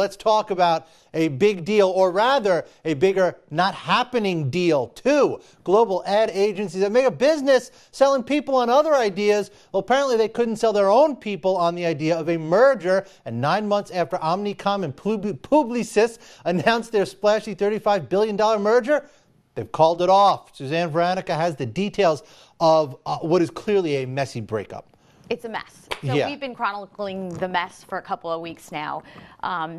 let's talk about a big deal, or rather a bigger not happening deal. Two global ad agencies that make a business selling people on other ideas. Well, apparently they couldn't sell their own people on the idea of a merger. And 9 months after Omnicom and Publicis announced their splashy $35 billion merger, they've called it off. Suzanne Veronica has the details of what is clearly a messy breakup. It's a mess. So we've been chronicling the mess for a couple of weeks now.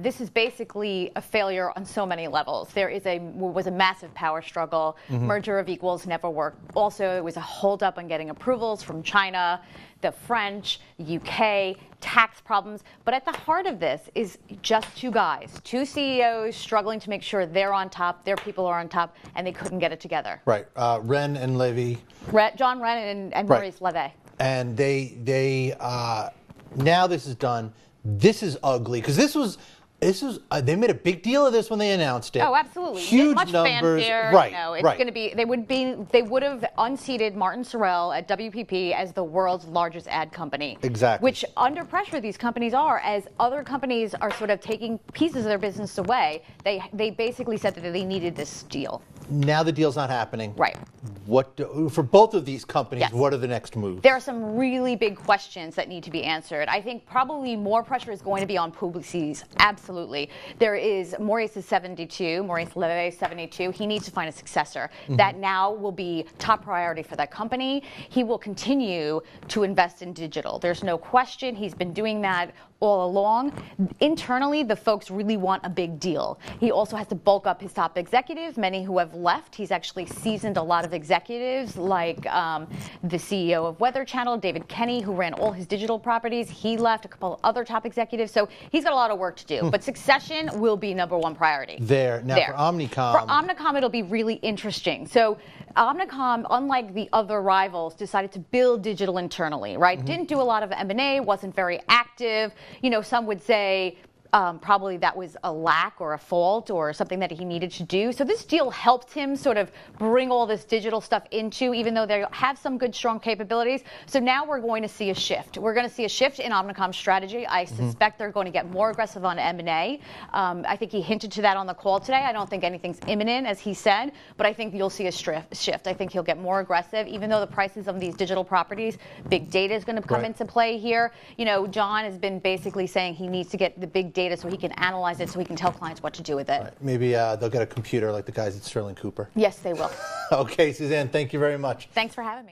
This is basically a failure on so many levels. There was a massive power struggle. Merger of equals never worked. Also, it was a holdup on getting approvals from China, the French, UK, tax problems. But at the heart of this is just two guys, two CEOs struggling to make sure they're on top, their people are on top, and they couldn't get it together. Right. Ren and Levy. John Ren and Maurice Levy. And they now this is done. This is ugly because this was they made a big deal of this when they announced it. Oh, absolutely. Huge much numbers. Fanfare. Right. No, it's right. going to be. They would have unseated Martin Sorrell at WPP as the world's largest ad company. Exactly. Which under pressure these companies are, as other companies are sort of taking pieces of their business away. They basically said that they needed this deal. Now the deal's not happening. Right. For both of these companies, yes. What are the next moves? There are some really big questions that need to be answered. I think probably more pressure is going to be on Publicis. Absolutely. There is Maurice is 72. Maurice Levy is 72. He needs to find a successor. That now will be top priority for that company. He will continue to invest in digital. There's no question. He's been doing that all along. Internally, the folks really want a big deal. He also has to bulk up his top executives, many who have left. He's actually seasoned a lot of executives, like the CEO of Weather Channel, David Kenny, who ran all his digital properties. He left, a couple of other top executives. So he's got a lot of work to do. But succession will be #1 priority. Now for Omnicom. For Omnicom, it'll be really interesting. So Omnicom, unlike the other rivals, decided to build digital internally, right? Didn't do a lot of M&A, wasn't very active. You know, some would say probably that was a lack or a fault or something that he needed to do. So this deal helped him sort of bring all this digital stuff into, even though they have some good, strong capabilities. So now we're going to see a shift. We're going to see a shift in Omnicom's strategy. I suspect they're going to get more aggressive on M&A. I think he hinted to that on the call today. I don't think anything's imminent, as he said, but I think you'll see a shift. I think he'll get more aggressive, even though the prices of these digital properties, big data is going to come into play here. You know, John has been basically saying he needs to get the big data so he can analyze it, so he can tell clients what to do with it. Right. Maybe they'll get a computer like the guys at Sterling Cooper. Yes, they will. Okay, Suzanne, thank you very much. Thanks for having me.